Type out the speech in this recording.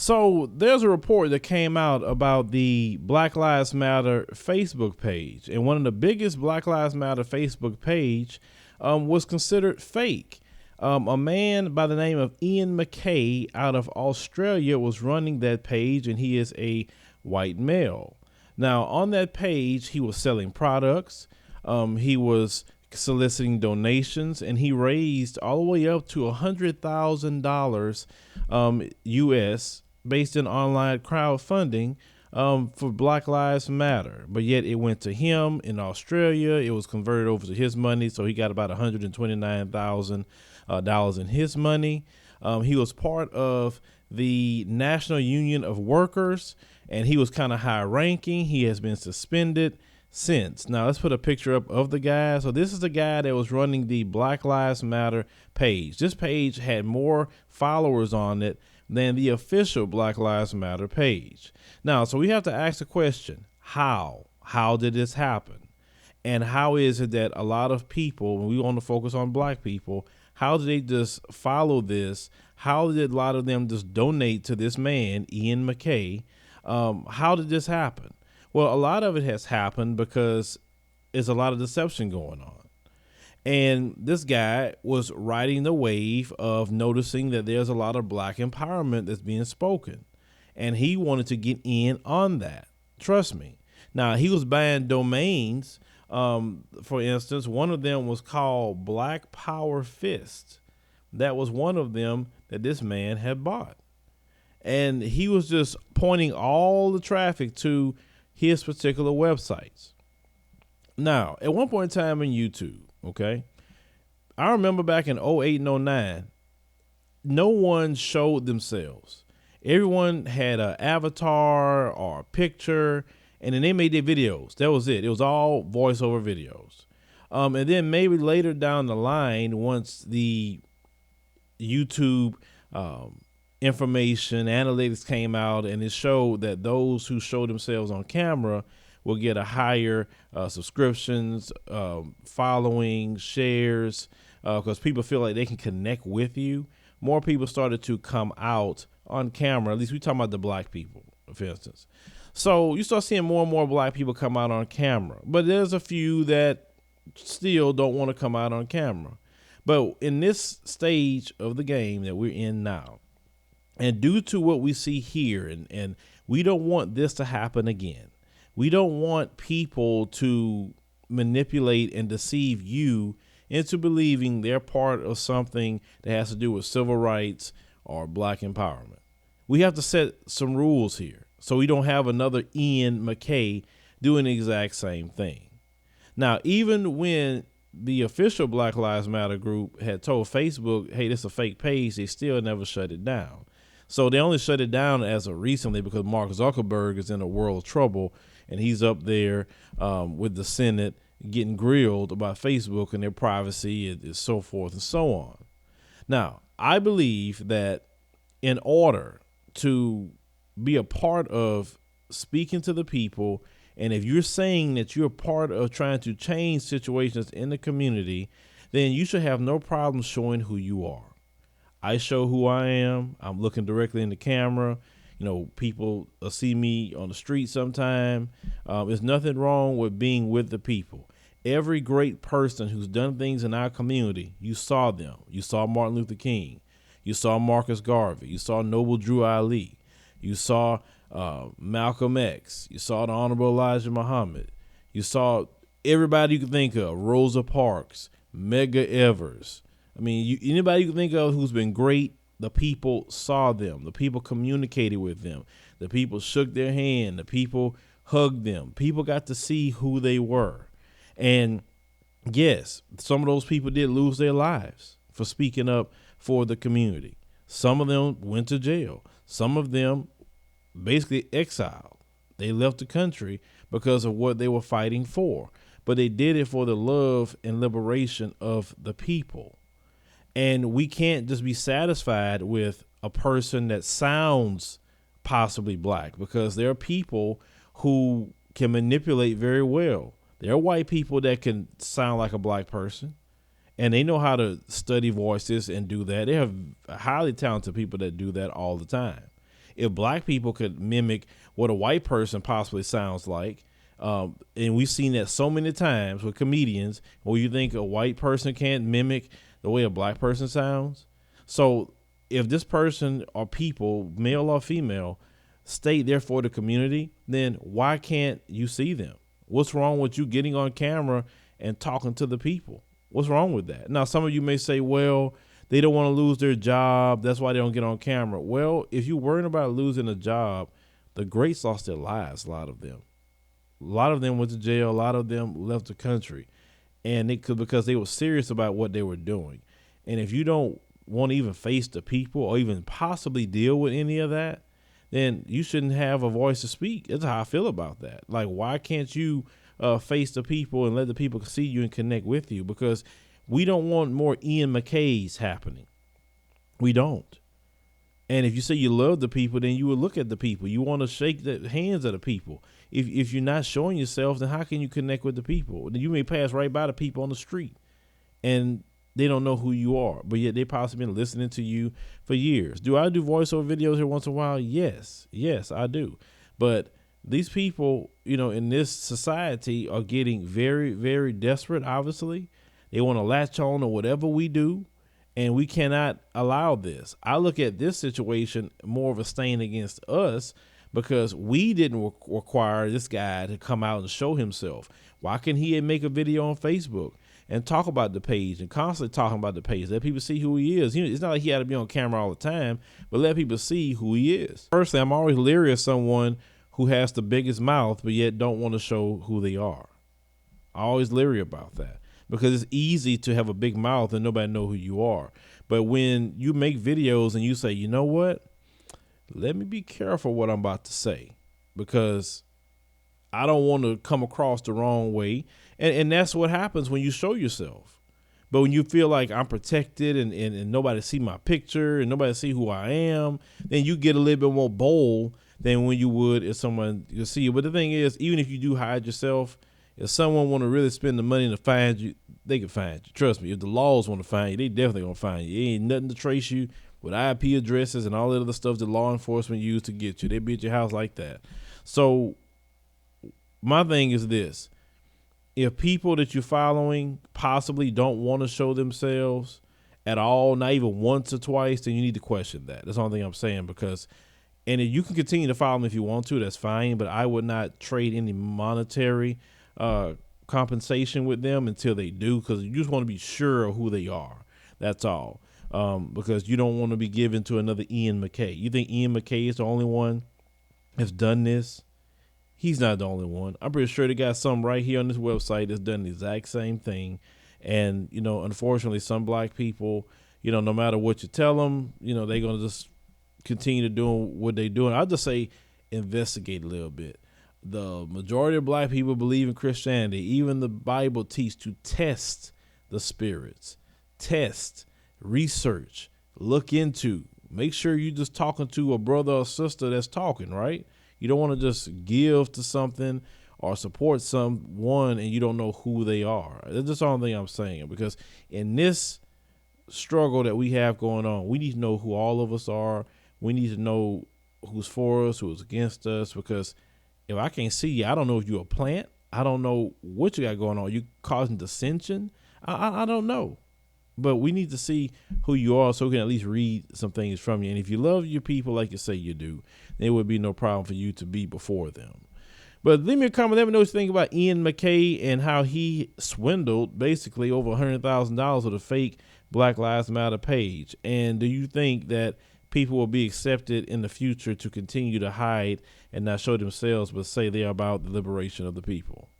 So there's a report that came out about the Black Lives Matter Facebook page, and one of the biggest Black Lives Matter Facebook page was considered fake. A man by the name of Ian Mackay out of Australia was running that page, and he is a white male. Now, on that page, he was selling products. He was soliciting donations, and he raised all the way up to $100,000 US based in online crowdfunding for Black Lives Matter. But yet it went to him in Australia. It was converted over to his money, so he got about $129,000 in his money. He was part of the National Union of Workers, and he was kind of high ranking. He has been suspended since. Now let's put a picture up of the guy. So this is the guy that was running the Black Lives Matter page. This page had more followers on it than the official Black Lives Matter page. Now, so we have to ask the question, how did this happen? And how is it that a lot of people, when we want to focus on black people, how did they just follow this? How did a lot of them just donate to this man, Ian Mackay? How did this happen? Well, a lot of it has happened because there's a lot of deception going on. And this guy was riding the wave of noticing that there's a lot of black empowerment that's being spoken. And he wanted to get in on that. Trust me. Now, he was buying domains. For instance, one of them was called Black Power Fist. That was one of them that this man had bought. And he was just pointing all the traffic to his particular websites. Now, at one point in time in YouTube, okay, I remember back in 08 and 09, no one showed themselves. Everyone had an avatar or a picture, and then they made their videos. That was it. It was all voiceover videos. And then maybe later down the line, once the YouTube information analytics came out, and it showed that those who showed themselves on camera will get a higher subscriptions, following, shares, because people feel like they can connect with you. More people started to come out on camera. At least we're talking about the black people, for instance. So you start seeing more and more black people come out on camera, but there's a few that still don't want to come out on camera. But in this stage of the game that we're in now, and due to what we see here, and we don't want this to happen again. We don't want people to manipulate and deceive you into believing they're part of something that has to do with civil rights or black empowerment. We have to set some rules here so we don't have another Ian Mackay doing the exact same thing. Now, even when the official Black Lives Matter group had told Facebook, hey, this is a fake page, they still never shut it down. So they only shut it down as of recently because Mark Zuckerberg is in a world of trouble, and he's up there with the Senate getting grilled about Facebook and their privacy and so forth and so on. Now, I believe that in order to be a part of speaking to the people, and if you're saying that you're part of trying to change situations in the community, then you should have no problem showing who you are. I show who I am. I'm looking directly in the camera. You know, people see me on the street sometime. There's nothing wrong with being with the people. Every great person who's done things in our community, you saw them. You saw Martin Luther King. You saw Marcus Garvey. You saw Noble Drew Ali. You saw Malcolm X. You saw the Honorable Elijah Muhammad. You saw everybody you could think of, Rosa Parks, Medgar Evers. I mean, anybody you can think of who's been great, the people saw them. The people communicated with them. The people shook their hand. The people hugged them. People got to see who they were. And yes, some of those people did lose their lives for speaking up for the community. Some of them went to jail. Some of them basically exiled. They left the country because of what they were fighting for. But they did it for the love and liberation of the people. And we can't just be satisfied with a person that sounds possibly black, because there are people who can manipulate very well. There are white people that can sound like a black person, and they know how to study voices and do that. They have highly talented people that do that all the time. if black people could mimic what a white person possibly sounds like, and we've seen that so many times with comedians, where you think a white person can't mimic the way a black person sounds. So if this person or people, male or female, stay there for the community, then why can't you see them? What's wrong with you getting on camera and talking to the people? What's wrong with that? Now, some of you may say, well, they don't want to lose their job. That's why they don't get on camera. Well, if you're worrying about losing a job, the greats lost their lives, a lot of them. A lot of them went to jail. A lot of them left the country. And because they were serious about what they were doing. And if you don't want to even face the people or even possibly deal with any of that, then you shouldn't have a voice to speak. That's how I feel about that. Like, why can't you face the people and let the people see you and connect with you? Because we don't want more Ian Mackays happening. We don't. And if you say you love the people, then you will look at the people. You want to shake the hands of the people. If you're not showing yourself, then how can you connect with the people? Then you may pass right by the people on the street and they don't know who you are, but yet they possibly been listening to you for years. Do I do voiceover videos here once in a while? Yes, I do. But these people, in this society are getting very, very desperate, obviously. They want to latch on to whatever we do, and we cannot allow this. I look at this situation more of a stain against us because we didn't require this guy to come out and show himself. Why can't he make a video on Facebook and talk about the page and constantly talking about the page? Let people see who he is. It's not like he had to be on camera all the time, but let people see who he is. Personally, I'm always leery of someone who has the biggest mouth, but yet don't want to show who they are. I'm always leery about that because it's easy to have a big mouth and nobody know who you are. But when you make videos and you say, you know what, let me be careful what I'm about to say because I don't want to come across the wrong way. And that's what happens when you show yourself. But when you feel like I'm protected and nobody see my picture and nobody see who I am, then you get a little bit more bold than when you would if someone could see you. But the thing is, even if you do hide yourself, if someone want to really spend the money to find you, they can find you. Trust me, if the laws want to find you, they definitely going to find you. There ain't nothing to trace you with IP addresses and all that other stuff that law enforcement use to get you. They be at your house like that. So my thing is this. If people that you're following possibly don't want to show themselves at all, not even once or twice, then you need to question that. That's the only thing I'm saying because, and if you can continue to follow them if you want to, that's fine, but I would not trade any monetary compensation with them until they do because you just want to be sure of who they are. That's all. Because you don't want to be given to another Ian Mackay. You think Ian Mackay is the only one that's done this? He's not the only one. I'm pretty sure they got some right here on this website that's done the exact same thing. And, unfortunately, some black people, no matter what you tell them, they're going to just continue to do what they're doing. I'll just say investigate a little bit. The majority of black people believe in Christianity. Even the Bible teaches to test the spirits, test, research, look into, make sure you're just talking to a brother or sister that's talking, right? You don't want to just give to something or support someone and you don't know who they are. That's just the only thing I'm saying, because in this struggle that we have going on, we need to know who all of us are. We need to know who's for us, who's against us, because if I can't see you, I don't know if you're a plant. I don't know what you got going on. You causing dissension? I don't know. But we need to see who you are so we can at least read some things from you. And if you love your people like you say you do, there would be no problem for you to be before them. But leave me a comment. Let me know what you think about Ian Mackay and how he swindled basically over $100,000 with a fake Black Lives Matter page. And do you think that people will be accepted in the future to continue to hide and not show themselves but say they are about the liberation of the people?